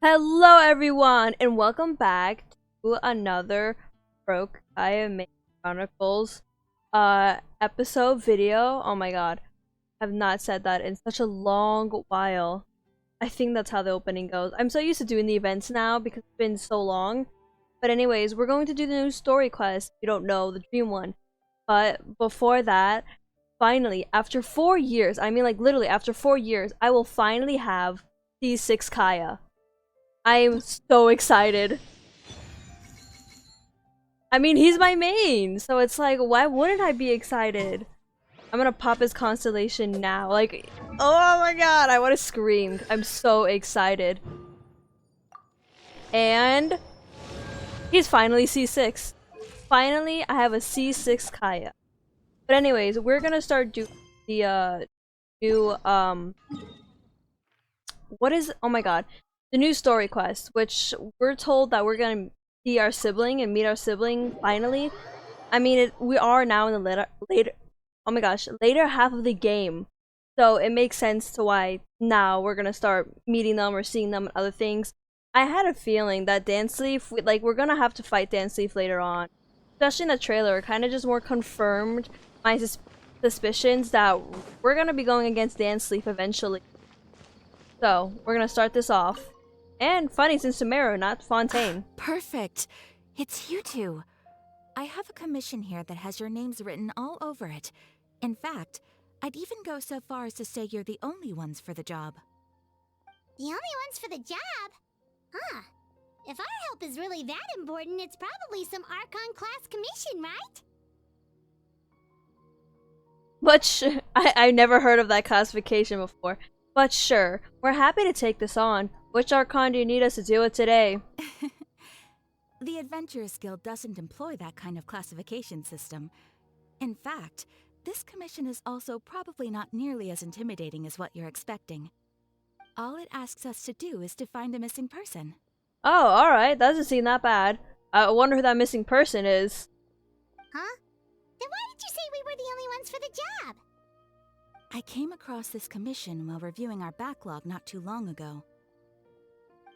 Hello everyone and welcome back to another Kaeya Chronicles episode video. Oh my god. I have not said that in such a long while. I think that's how the opening goes. I'm so used to doing the events now because it's been so long. But anyways, we're going to do the new story quest. If you don't know, the dream one. But before that, finally, after 4 years, I mean like literally after 4 years, I will finally have C6 Kaeya. I am so excited. I mean, he's my main, so it's like, why wouldn't I be excited? I'm gonna pop his constellation now. Like, oh my god, I want to scream. I'm so excited. And he's finally C6. Finally, I have a C6 Kaeya. But anyways, we're gonna start doing the new what is, oh my god, the new story quest, which we're told that we're gonna see our sibling and meet our sibling finally. I mean, we are now in the later oh my gosh, later half of the game, so it makes sense to why now we're gonna start meeting them or seeing them and other things. I had a feeling that Dainsleif, like, we're gonna have to fight Dainsleif later on, especially in the trailer. It kind of just more confirmed my suspicions that we're gonna be going against Dainsleif eventually. So, we're gonna start this off. And funny, since Sumeru, not Fontaine. Perfect. It's you two. I have a commission here that has your names written all over it. In fact, I'd even go so far as to say you're the only ones for the job. The only ones for the job? Huh. If our help is really that important, it's probably some Archon class commission, right? But I never heard of that classification before. But sure, we're happy to take this on. Which Archon do you need us to deal with today? The Adventurers Guild doesn't employ that kind of classification system. In fact, this commission is also probably not nearly as intimidating as what you're expecting. All it asks us to do is to find a missing person. Oh, alright, that doesn't seem that bad. I wonder who that missing person is. Huh? Then why did you say we were the only ones for the job? I came across this commission while reviewing our backlog not too long ago.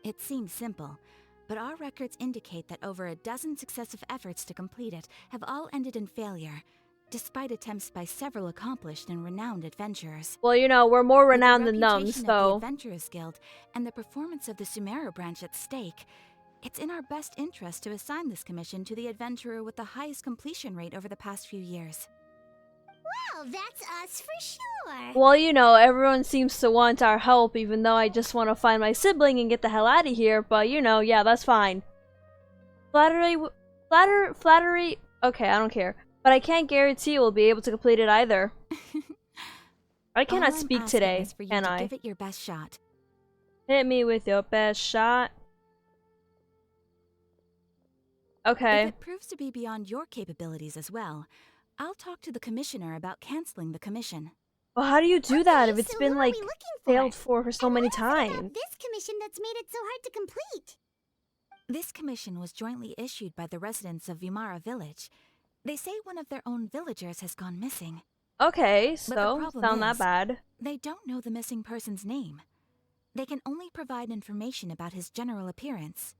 It seems simple, but our records indicate that over a dozen successive efforts to complete it have all ended in failure, despite attempts by several accomplished and renowned adventurers. Well, you know, we're more renowned than them, With the reputation of the Adventurers Guild and the performance of the Sumeru branch at stake, it's in our best interest to assign this commission to the adventurer with the highest completion rate over the past few years. Well, that's us for sure. Well, you know, everyone seems to want our help, even though I just want to find my sibling and get the hell out of here, but you know, yeah, that's fine. Flattery, okay, I don't care. But I can't guarantee we'll be able to complete it either. I cannot speak today, can I? Give it your best shot. Hit me with your best shot. Okay. If it proves to be beyond your capabilities as well, I'll talk to the commissioner about canceling the commission. Well, how do you do that if it's So been, who are like, we looking failed for so And many what is it about times? this commission that's made it so hard to complete? This commission was jointly issued by the residents of Vimara Village. They say one of their own villagers has gone missing. Okay, But the so, problem sound that is, bad. They don't know the missing person's name. They can only provide information about his general appearance.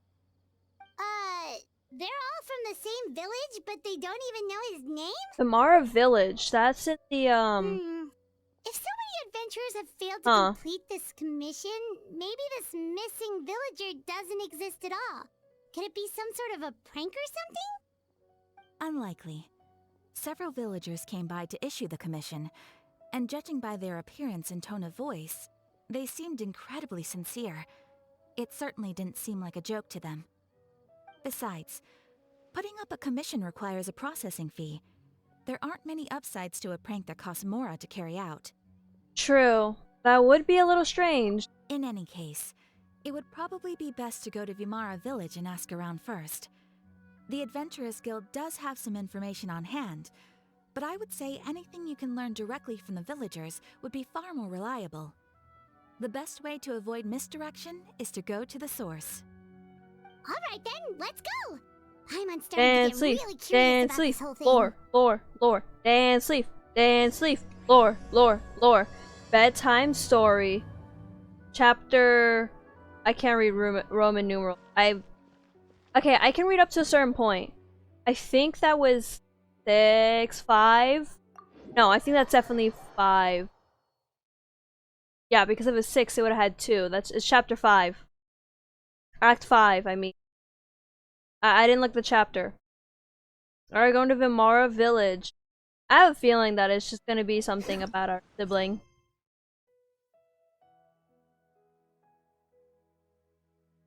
They're all from the same village, but they don't even know his name? Vimara Village, that's in the, If so many adventurers have failed to complete this commission, maybe this missing villager doesn't exist at all. Could it be some sort of a prank or something? Unlikely. Several villagers came by to issue the commission, and judging by their appearance and tone of voice, they seemed incredibly sincere. It certainly didn't seem like a joke to them. Besides, putting up a commission requires a processing fee. There aren't many upsides to a prank that costs Mora to carry out. True. That would be a little strange. In any case, it would probably be best to go to Vimara Village and ask around first. The Adventurers Guild does have some information on hand, but I would say anything you can learn directly from the villagers would be far more reliable. The best way to avoid misdirection is to go to the source. Alright then, let's go! I'm starting to get really curious about this whole thing. Lore. Dainsleif, lore. Bedtime story. Chapter I can't read Roman numerals. Okay, I can read up to a certain point. I think that was 6, 5. No, I think that's definitely 5. Yeah, because if it was 6, it would have had 2. It's chapter 5. Act 5, I mean. I didn't look the chapter. Alright, going to Vimara Village. I have a feeling that it's just gonna be something about our sibling.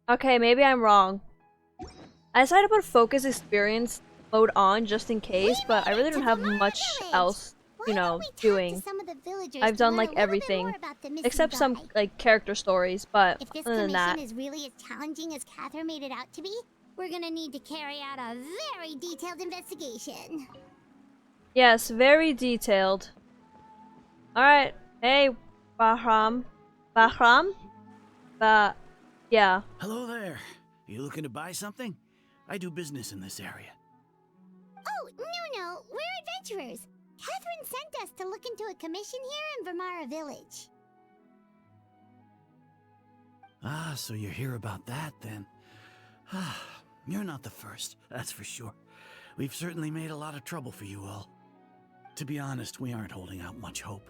Okay, maybe I'm wrong. I decided to put focus experience mode on just in case, but I really don't have much else, you know, doing. I've done like everything, except some like character stories, but other than that. If this commission is really as challenging as Catherine made it out to be, we're gonna need to carry out a very detailed investigation. Yes, very detailed. Alright, hey, Bahram. Bahram? Yeah. Hello there. You looking to buy something? I do business in this area. Oh, no, we're adventurers. Catherine sent us to look into a commission here in Vimara Village. Ah, so you're here about that then. Ah, you're not the first, that's for sure. We've certainly made a lot of trouble for you all. To be honest, we aren't holding out much hope.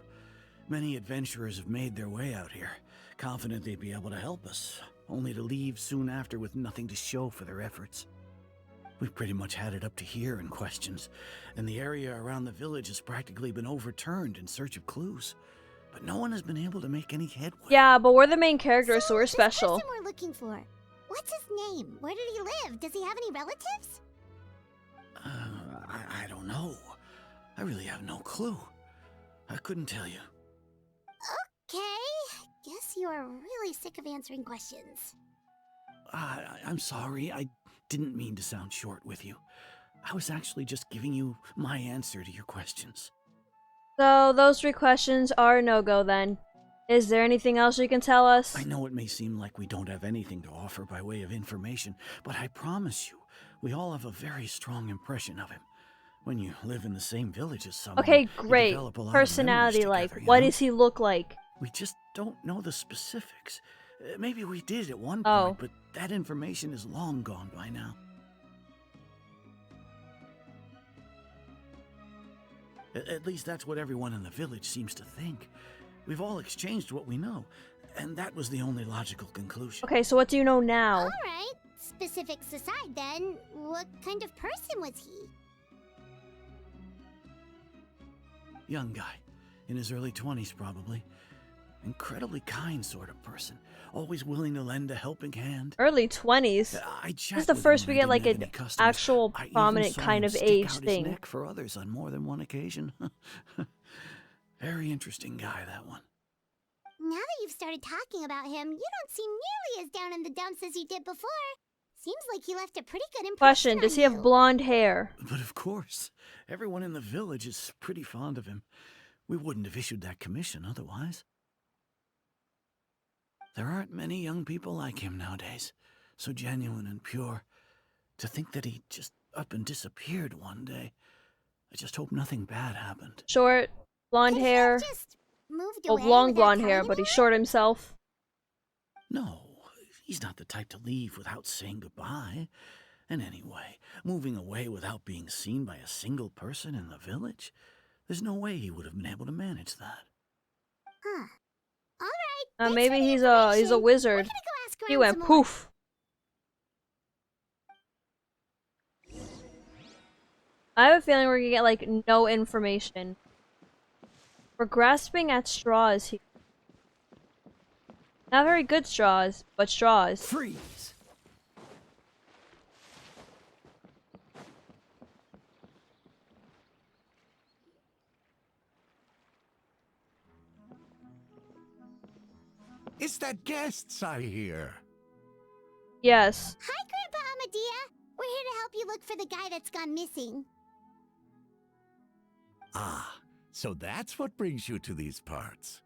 Many adventurers have made their way out here, confident they'd be able to help us, only to leave soon after with nothing to show for their efforts. We've pretty much had it up to here in questions, and the area around the village has practically been overturned in search of clues. But no one has been able to make any headway. Yeah, but we're the main characters, so we're special. This person we're looking for. What's his name? Where did he live? Does he have any relatives? I don't know. I really have no clue. I couldn't tell you. Okay. Guess you are really sick of answering questions. I'm sorry. I didn't mean to sound short with you. I was actually just giving you my answer to your questions. So, those 3 questions are a no-go then. Is there anything else you can tell us? I know it may seem like we don't have anything to offer by way of information, but I promise you, we all have a very strong impression of him. When you live in the same village as someone, Okay, great. you develop a lot Personality, of memories like, together, what you know? does he look like? We just don't know the specifics. Maybe we did at one Oh. point, but that information is long gone by now. At least that's what everyone in the village seems to think. We've all exchanged what we know, and that was the only logical conclusion. Okay, so what do you know now? Alright. Specifics aside then, what kind of person was he? Young guy, in his early 20s probably. Incredibly kind sort of person, always willing to lend a helping hand. Early 20s? This is the first we get like an actual prominent kind of age thing. His neck for others on more than one occasion. Very interesting guy, that one. Now that you've started talking about him, you don't seem nearly as down in the dumps as you did before. Seems like he left a pretty good impression. Question, does he have blonde hair? But of course, everyone in the village is pretty fond of him. We wouldn't have issued that commission otherwise. There aren't many young people like him nowadays, so genuine and pure. To think that he just up and disappeared one day. I just hope nothing bad happened. Short, blonde hair. Just moved Well, away long without blonde hair, telling but he anyone? short himself. No, he's not the type to leave without saying goodbye. And anyway, moving away without being seen by a single person in the village? There's no way he would have been able to manage that. Huh. Alright. Maybe he's a wizard. He went poof. I have a feeling we're gonna get like no information. We're grasping at straws here. Not very good straws, but straws. Freeze! It's that guests I hear. Yes. Hi, Grandpa Amadea. We're here to help you look for the guy that's gone missing. Ah, so that's what brings you to these parts.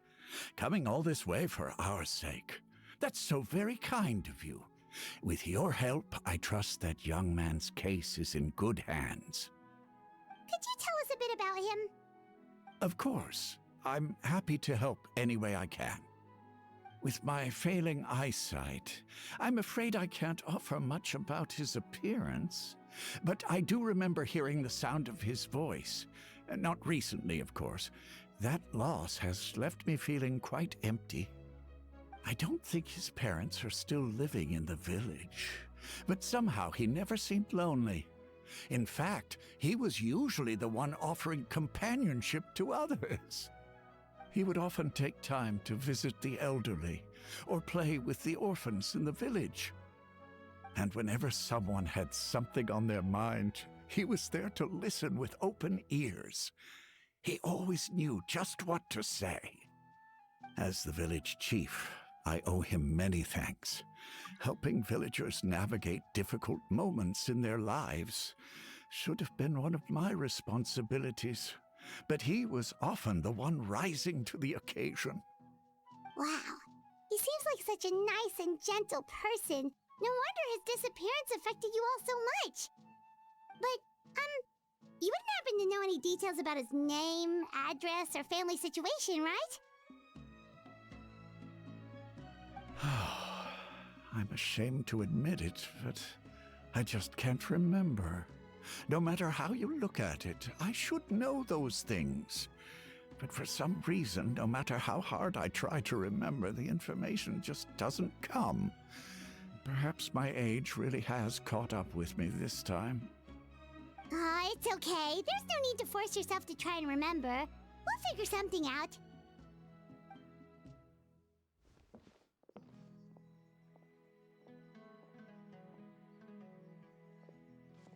Coming all this way for our sake. That's so very kind of you. With your help, I trust that young man's case is in good hands. Could you tell us a bit about him? Of course. I'm happy to help any way I can. With my failing eyesight, I'm afraid I can't offer much about his appearance. But I do remember hearing the sound of his voice. Not recently, of course. That loss has left me feeling quite empty. I don't think his parents are still living in the village, but somehow he never seemed lonely. In fact, he was usually the one offering companionship to others. He would often take time to visit the elderly or play with the orphans in the village. And whenever someone had something on their mind, he was there to listen with open ears. He always knew just what to say. As the village chief, I owe him many thanks. Helping villagers navigate difficult moments in their lives should have been one of my responsibilities. But he was often the one rising to the occasion. Wow. He seems like such a nice and gentle person. No wonder his disappearance affected you all so much. But, you wouldn't happen to know any details about his name, address, or family situation, right? I'm ashamed to admit it, but I just can't remember. No matter how you look at it, I should know those things. But for some reason, no matter how hard I try to remember, the information just doesn't come. Perhaps my age really has caught up with me this time. It's okay. There's no need to force yourself to try and remember. We'll figure something out.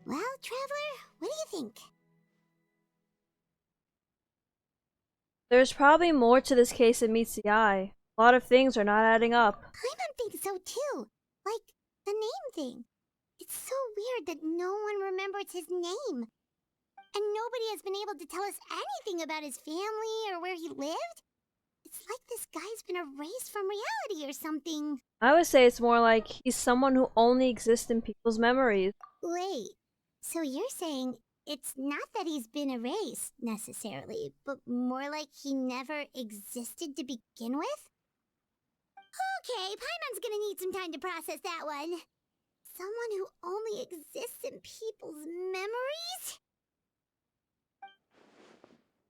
Well, Traveler, what do you think? There's probably more to this case than meets the eye. A lot of things are not adding up. Paimon thinks so too. Like, the name thing. It's so weird that no one remembers his name. And nobody has been able to tell us anything about his family or where he lived. It's like this guy's been erased from reality or something. I would say it's more like he's someone who only exists in people's memories. Wait, so you're saying it's not that he's been erased, necessarily, but more like he never existed to begin with? Okay, Paimon's gonna need some time to process that one. Someone who only exists in people's memories?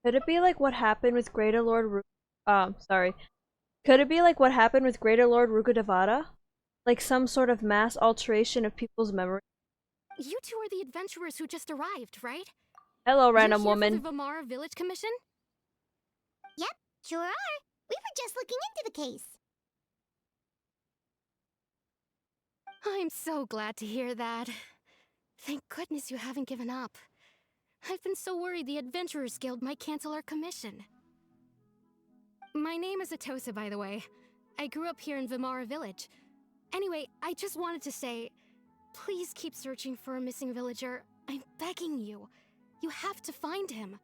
Could it be like what happened with Greater Lord Could it be like what happened with Greater Lord Rukkhadevata? Like some sort of mass alteration of people's memory? You two are the adventurers who just arrived, right? Hello, random You're here woman. for the Vamara Village Commission? Yep, sure are. We were just looking into the case. I'm so glad to hear that. Thank goodness you haven't given up. I've been so worried the Adventurers Guild might cancel our commission. My name is Atosa, by the way. I grew up here in Vamara Village. Anyway, I just wanted to say, please keep searching for a missing villager. I'm begging you. You have to find him.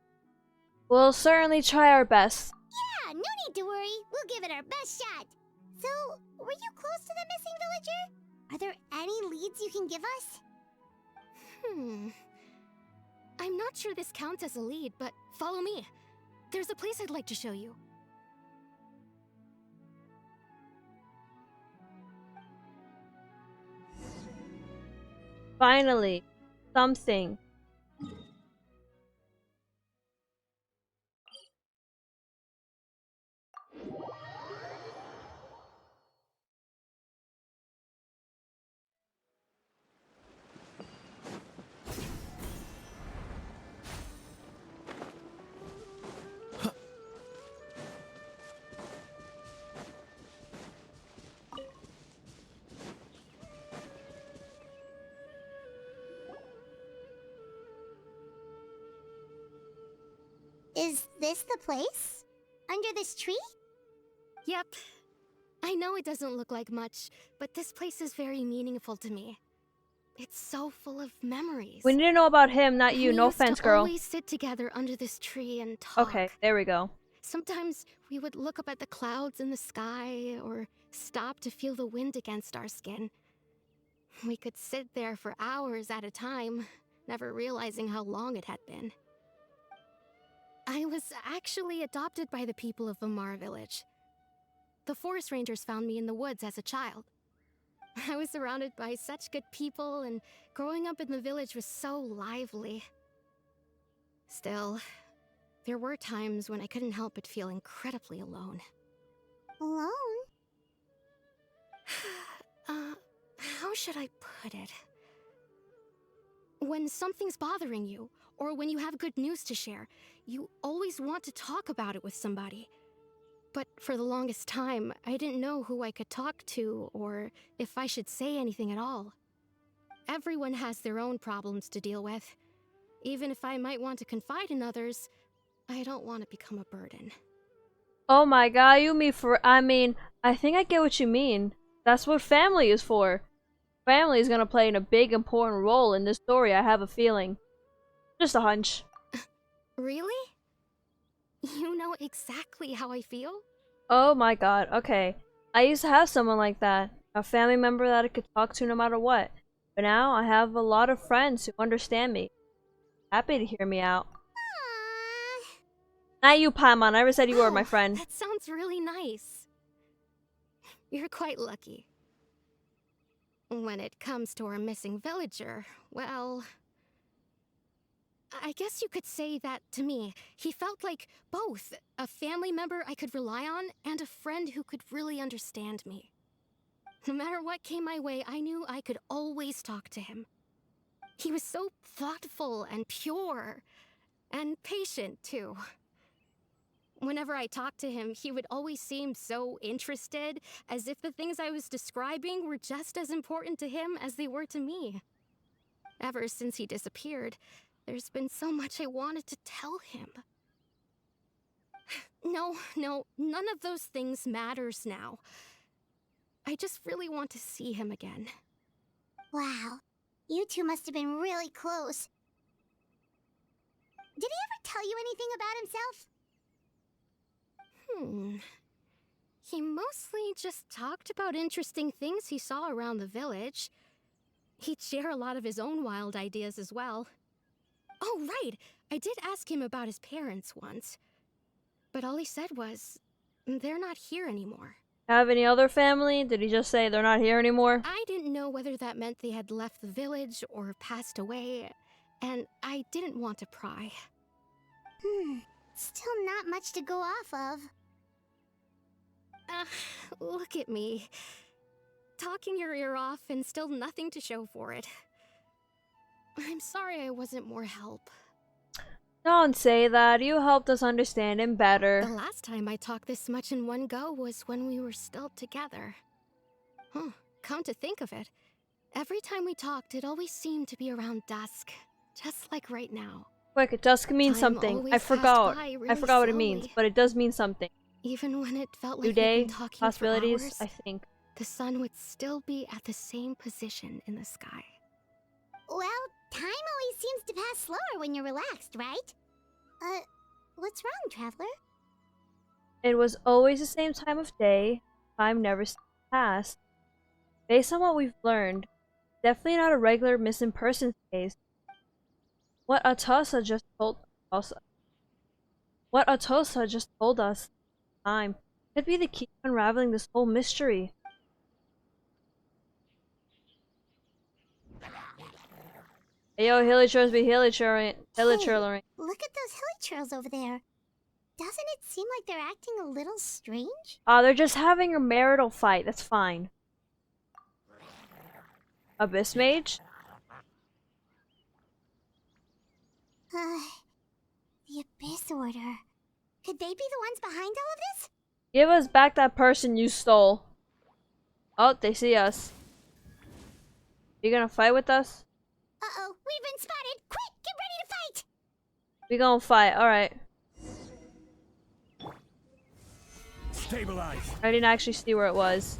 We'll certainly try our best. Yeah, no need to worry. We'll give it our best shot. So, were you close to the missing villager? Are there any leads you can give us? I'm not sure this counts as a lead, but follow me. There's a place I'd like to show you. Finally, something. Is this the place? Under this tree? Yep. I know it doesn't look like much, but this place is very meaningful to me. It's so full of memories. We need to know about him, not you. No offense, girl. We used to always sit together under this tree and talk. Okay, there we go. Sometimes we would look up at the clouds in the sky, or stop to feel the wind against our skin. We could sit there for hours at a time, never realizing how long it had been. I was actually adopted by the people of Vamara Village. the forest rangers found me in the woods as a child. I was surrounded by such good people, and growing up in the village was so lively. Still, there were times when I couldn't help but feel incredibly alone. Alone? How should I put it? When something's bothering you, or when you have good news to share, you always want to talk about it with somebody. But for the longest time, I didn't know who I could talk to, or if I should say anything at all. Everyone has their own problems to deal with. Even if I might want to confide in others, I don't want to become a burden. Oh my god, you mean I think I get what you mean. That's what family is for. Family is gonna play a big important role in this story, I have a feeling. Just a hunch. Really? You know exactly how I feel? Oh my god, okay. I used to have someone like that. A family member that I could talk to no matter what. But now I have a lot of friends who understand me. Happy to hear me out. Aww. Not you, Paimon. I never said you were my friend. That sounds really nice. You're quite lucky. When it comes to our missing villager, well, I guess you could say that to me. He felt like both a family member I could rely on and a friend who could really understand me. No matter what came my way, I knew I could always talk to him. He was so thoughtful and pure, and patient too. Whenever I talked to him, he would always seem so interested, as if the things I was describing were just as important to him as they were to me. Ever since he disappeared, there's been so much I wanted to tell him. No, none of those things matters now. I just really want to see him again. Wow. You two must have been really close. Did he ever tell you anything about himself? He mostly just talked about interesting things he saw around the village. He'd share a lot of his own wild ideas as well. Oh, right! I did ask him about his parents once. But all he said was, they're not here anymore. Have any other family? Did he just say they're not here anymore? I didn't know whether that meant they had left the village or passed away, and I didn't want to pry. Still not much to go off of. Look at me. Talking your ear off and still nothing to show for it. I'm sorry I wasn't more help. Don't say that. You helped us understand him better. The last time I talked this much in one go was when we were still together. Come to think of it, every time we talked, it always seemed to be around dusk, just like right now. Quick, dusk means something. I forgot. I forgot what it means, but it does mean something. Even when it felt like New day, we'd been talking possibilities, for hours, I think. the sun would still be at the same position in the sky. Well, time always seems to pass slower when you're relaxed, right? What's wrong, Traveler? It was always the same time of day. Time never passed. Based on what we've learned, definitely not a regular missing persons case. What Atosa just told us, time could be the key to unraveling this whole mystery. Hey yo, hilly churls be hilly churling. Look at those hilly churls over there. Doesn't it seem like they're acting a little strange? They're just having a marital fight. That's fine. Abyss Mage? The Abyss Order. Could they be the ones behind all of this? Give us back that person you stole. Oh, they see us. You gonna fight with us? Uh-oh, we've been spotted! Quick, get ready to fight! We gonna fight, alright. Stabilize. I didn't actually see where it was.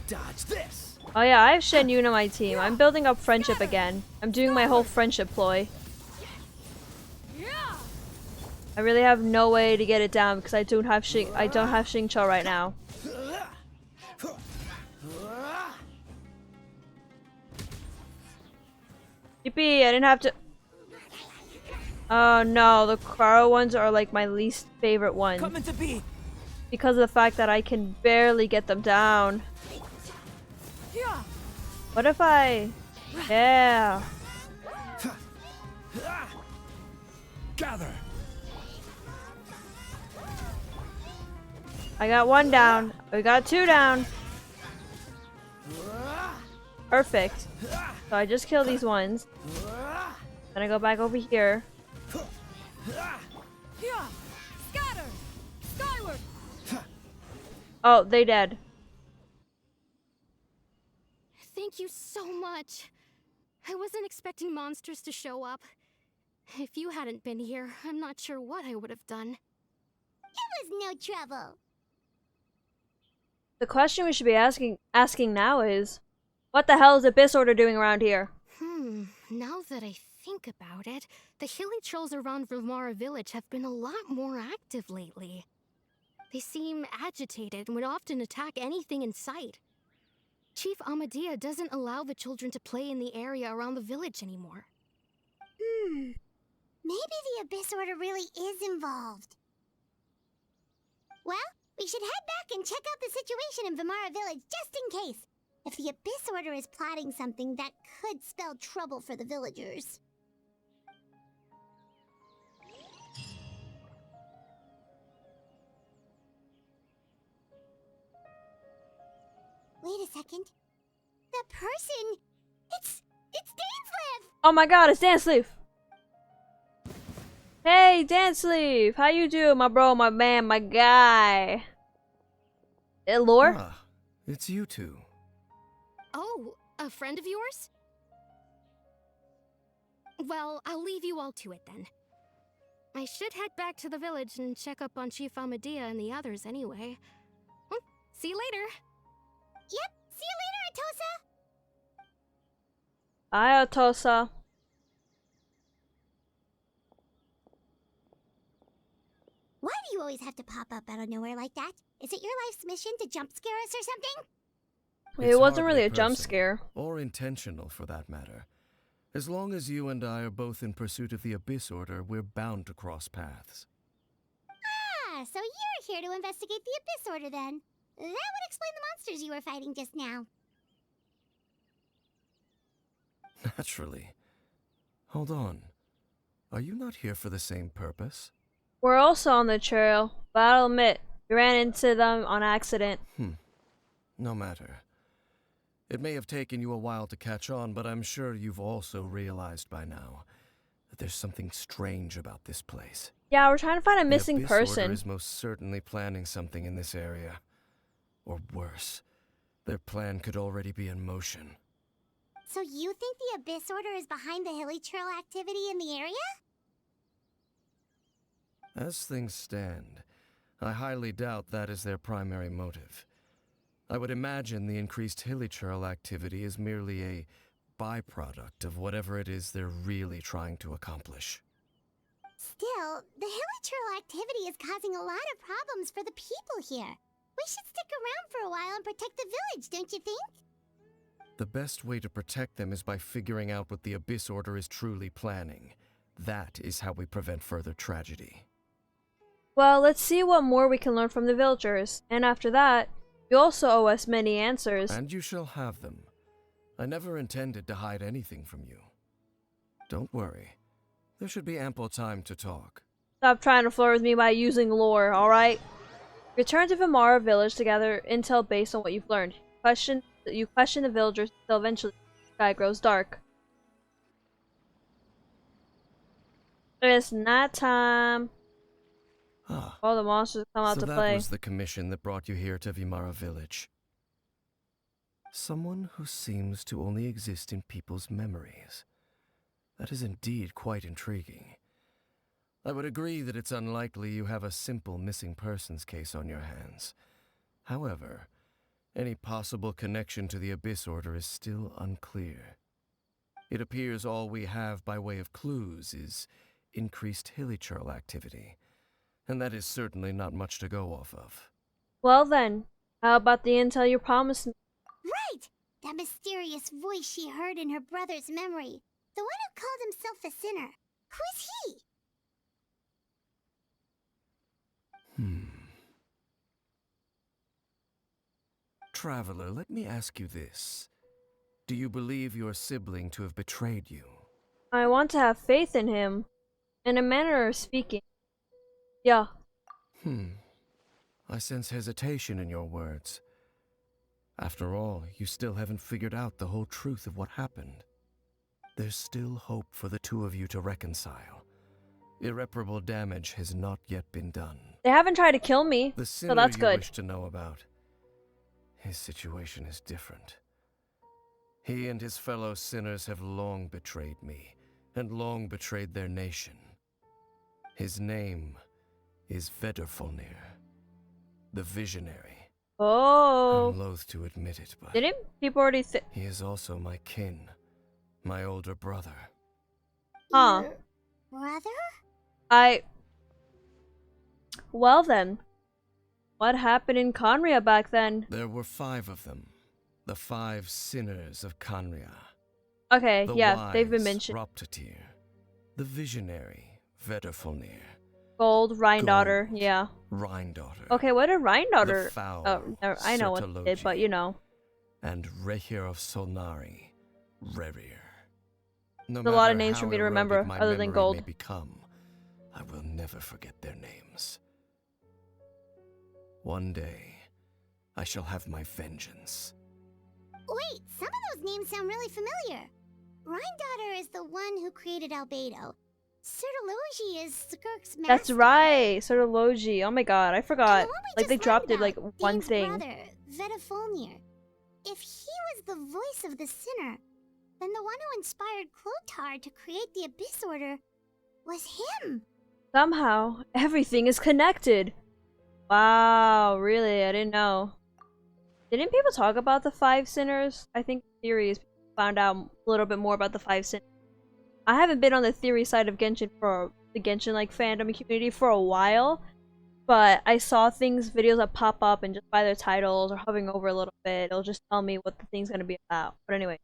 Dodge this. Oh yeah, I have Shen Yun on my team. I'm building up friendship again. I'm doing my whole friendship ploy. I really have no way to get it down because I don't have Xingqiu right now. Yippee, I didn't have to. Oh no, the Crow ones are like my least favorite ones. Coming to be. because of the fact that I can barely get them down. What if I... Yeah. Gather. I got one down. We got two down. Perfect. So I just kill these ones. Then I go back over here. Oh, they dead. Thank you so much. I wasn't expecting monsters to show up. If you hadn't been here, I'm not sure what I would have done. It was no trouble. The question we should be asking now is, what the hell is Abyss Order doing around here? Now that I think about it, the hilly trolls around Vimara village have been a lot more active lately. They seem agitated and would often attack anything in sight. Chief Amadea doesn't allow the children to play in the area around the village anymore. Maybe the Abyss Order really is involved. Well, we should head back and check out the situation in Vimara village just in case. If the Abyss Order is plotting something that could spell trouble for the villagers. Wait a second. The person... It's Dainsleif! Oh my god, it's Dainsleif! Hey, Dainsleif! How you doing, my bro, my man, my guy? Lore? Ah, it's you two. Oh, a friend of yours? Well, I'll leave you all to it then. I should head back to the village and check up on Chief Amadea and the others anyway. See you later. Yep, see you later, Atosa! Hi, Atosa. Why do you always have to pop up out of nowhere like that? Is it your life's mission to jump scare us or something? It It's wasn't hardly really a jump personal, scare. or intentional for that matter. As long as you and I are both in pursuit of the Abyss Order, we're bound to cross paths. Ah, so you're here to investigate the Abyss Order then. That would explain the monsters you were fighting just now. Naturally. Hold on. Are you not here for the same purpose? We're also on the trail, but I'll admit, we ran into them on accident. No matter. It may have taken you a while to catch on, but I'm sure you've also realized by now that there's something strange about this place. Yeah, we're trying to find a missing The Abyss Order person. is most certainly planning something in this area. Or worse, their plan could already be in motion. So you think the Abyss Order is behind the hilly trail activity in the area? As things stand, I highly doubt that is their primary motive. I would imagine the increased hilly trail activity is merely a byproduct of whatever it is they're really trying to accomplish. Still, the hilly trail activity is causing a lot of problems for the people here. We should stick around for a while and protect the village, don't you think? The best way to protect them is by figuring out what the Abyss Order is truly planning. That is how we prevent further tragedy. Well, let's see what more we can learn from the villagers. And after that, you also owe us many answers. And you shall have them. I never intended to hide anything from you. Don't worry. There should be ample time to talk. Stop trying to flirt with me by using lore, alright? Return to Vimara village to gather intel based on what you've learned. You question the villagers until eventually the sky grows dark. It's night time. Ah, All the monsters come out so to that play. was the commission that brought you here to Vimara village. Someone who seems to only exist in people's memories. That is indeed quite intriguing. I would agree that it's unlikely you have a simple missing persons case on your hands. However, any possible connection to the Abyss Order is still unclear. It appears all we have by way of clues is increased hilly trail activity, and that is certainly not much to go off of. Well then, how about the intel you promised me? Right! That mysterious voice she heard in her brother's memory. The one who called himself a sinner. Who is he? traveler, let me ask you this. Do you believe your sibling to have betrayed you? I want to have faith in him. In a manner of speaking. Yeah. I sense hesitation in your words. After all, you still haven't figured out the whole truth of what happened. There's still hope for the two of you to reconcile. Irreparable damage has not yet been done. They haven't tried to kill me, The so sinner that's you good. wish to know about, his situation is different. He and his fellow sinners have long betrayed me, and long betrayed their nation. His name is Vedrfolnir, the Visionary. Oh. I'm loath to admit it, but Didn't people already say? he is also my kin, my older brother. Huh. Your brother? Well then. What happened in Conria back then? There were 5 of them, the 5 sinners of Conria. Okay, The yeah, they've been wise mentioned. Roptatir, the Visionary Vedrfolnir, Gold, Rhine-Daughter, Gold. yeah. Rhine-Daughter, Okay, what did the Rhine-Daughter? foul Oh, no, I know what they did, but you know. and Rehir of Solnari, Rerir. No There's a lot of matter names how for me to eroded remember, my other than memory Gold. may become, I will never forget their names. One day, I shall have my vengeance. Wait, some of those names sound really familiar. Rhine-Daughter is the one who created Albedo. Sertology is Skirk's master. That's right, Sertology. Oh my god, I forgot. And the one we Like, they just dropped learned it, like, about, one Dane's thing. brother, Vedrfolnir. If he was the voice of the sinner, then the one who inspired Clothar to create the Abyss Order was him. Somehow, everything is connected. Wow, really? I didn't know. Didn't people talk about the 5 sinners? I think theories found out a little bit more about the 5 sinners. I haven't been on the theory side of Genshin for the Genshin like fandom community for a while, but I saw videos that pop up, and just by their titles or hovering over a little bit, it'll just tell me what the thing's gonna be about. But anyway,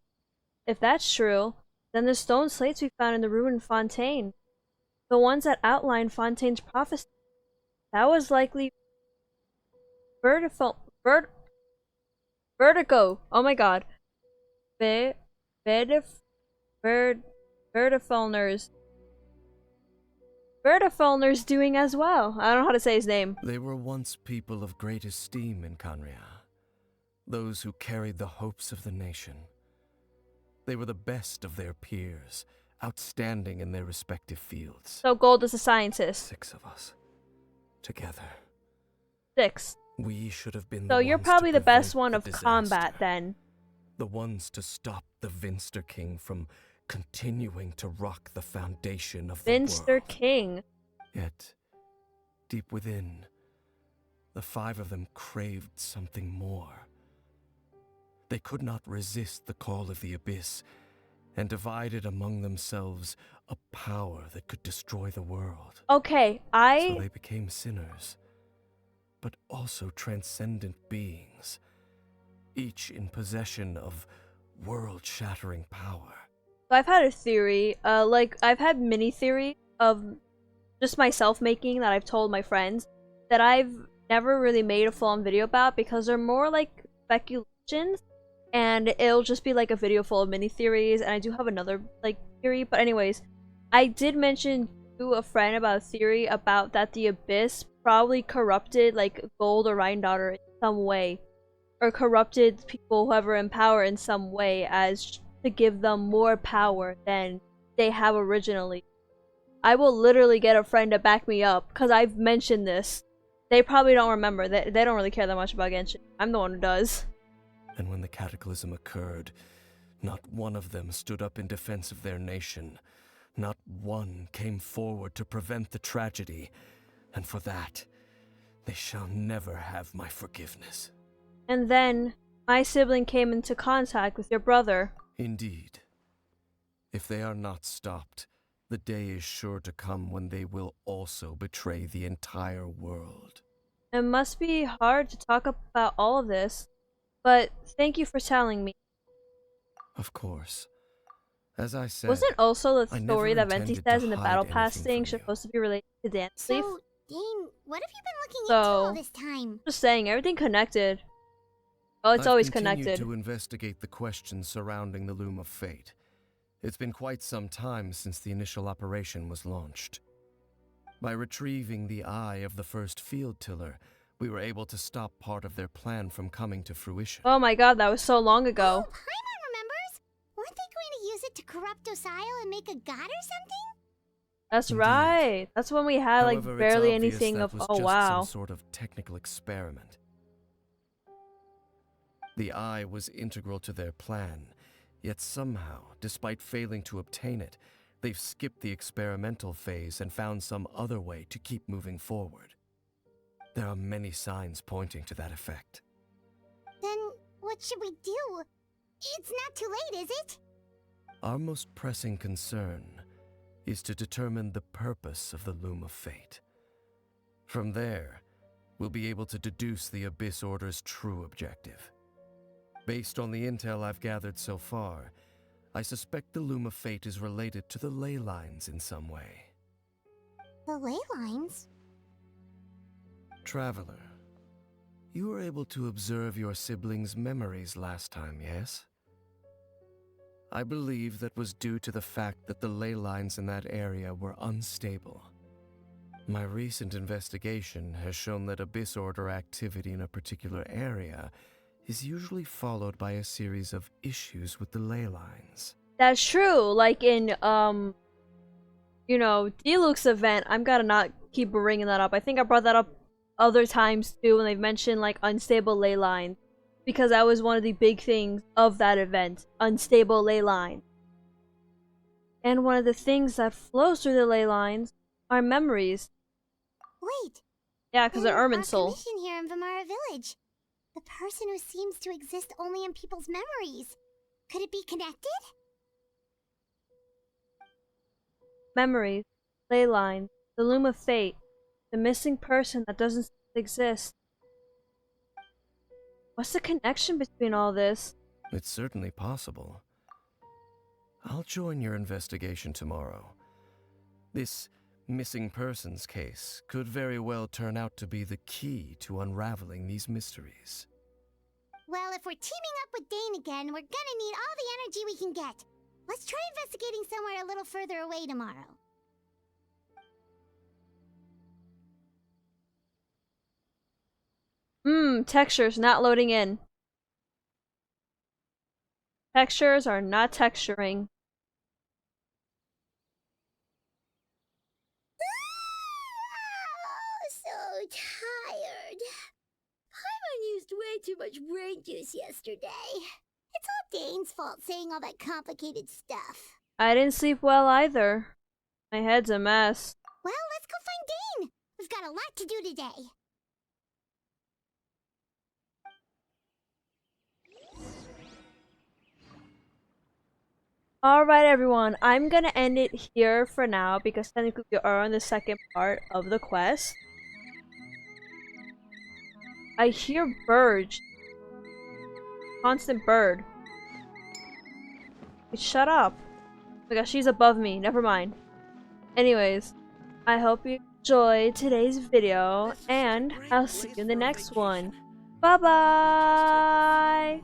if that's true, then the stone slates we found in the ruined Fontaine, the ones that outline Fontaine's prophecy, that was likely Vertigo. Oh my god. Vertifolner's doing as well. I don't know how to say his name. They were once people of great esteem in Conria, those who carried the hopes of the nation. They were the best of their peers, outstanding in their respective fields. So Gold is a scientist. 6 of us, together. 6. We should have been So the you're ones probably to the best prevent one the of disaster. combat then. The ones to stop the Vinster King from continuing to rock the foundation of the Vinster world. King. Yet, deep within, the 5 of them craved something more. They could not resist the call of the Abyss, and divided among themselves a power that could destroy the world. Okay, So they became sinners, but also transcendent beings, each in possession of world-shattering power. I've had a theory, I've had mini theory of just myself making that I've told my friends that I've never really made a full-on video about, because they're more like speculations, and it'll just be like a video full of mini theories. And I do have another like theory, but anyways, I did mention to a friend about a theory about that the Abyss probably corrupted like Gold or Rhine-Daughter in some way, or corrupted people who are in power in some way as to give them more power than they have originally. I will literally get a friend to back me up, because I've mentioned this. They probably don't remember. They don't really care that much about Genshin. I'm the one who does. And when the cataclysm occurred, not one of them stood up in defense of their nation. Not one came forward to prevent the tragedy. And for that, they shall never have my forgiveness. And then, my sibling came into contact with your brother. Indeed. If they are not stopped, the day is sure to come when they will also betray the entire world. It must be hard to talk about all of this, but thank you for telling me. Of course. As I said, Wasn't also the I story never that Venti intended to says in the hide Battle Pass anything thing from you. supposed to be related to Dainsleif? So, Dane, what have you been looking So- into all this time? Just saying, everything connected. Oh, it's I've always continued connected. to investigate the questions surrounding the Loom of Fate. It's been quite some time since the initial operation was launched. By retrieving the eye of the first field tiller, we were able to stop part of their plan from coming to fruition. Oh my god, that was so long ago. Oh, Paimon remembers! Weren't they going to use it to corrupt Osile and make a god or something? That's Indeed. right. That's when we had like However, it's barely obvious anything that of. was Oh just wow. some sort of technical experiment. The eye was integral to their plan, yet somehow, despite failing to obtain it, they've skipped the experimental phase and found some other way to keep moving forward. There are many signs pointing to that effect. Then what should we do? It's not too late, is it? Our most pressing concern is to determine the purpose of the Loom of Fate. From there, we'll be able to deduce the Abyss Order's true objective. Based on the intel I've gathered so far, I suspect the Loom of Fate is related to the ley lines in some way. The ley lines? Traveler, you were able to observe your siblings' memories last time, yes? I believe that was due to the fact that the ley lines in that area were unstable. My recent investigation has shown that Abyss Order activity in a particular area is usually followed by a series of issues with the ley lines. That's true. Like in Diluc's event. I'm gonna not keep bringing that up. I think I brought that up other times too when they've mentioned like unstable ley lines, because that was one of the big things of that event. Unstable ley lines. And one of the things that flows through the ley lines are memories. Wait. Yeah, because they're then Ermin our soul. commission here in Vamara Village. The person who seems to exist only in people's memories. Could it be connected? Memories, ley lines, the Loom of Fate, the missing person that doesn't exist. What's the connection between all this? It's certainly possible. I'll join your investigation tomorrow. This missing persons case could very well turn out to be the key to unraveling these mysteries. Well, if we're teaming up with Dane again, we're gonna need all the energy we can get. Let's try investigating somewhere a little further away tomorrow. Textures not loading in. Textures are not texturing. So tired. Paimon used way too much brain juice yesterday. It's all Dane's fault saying all that complicated stuff. I didn't sleep well either. My head's a mess. Well, let's go find Dane. We've got a lot to do today. Alright everyone, I'm gonna end it here for now because technically we are on the second part of the quest. I hear birds. Constant bird. Shut up. Oh my gosh, she's above me. Never mind. Anyways, I hope you enjoyed today's video and I'll see you in the next one. Bye bye!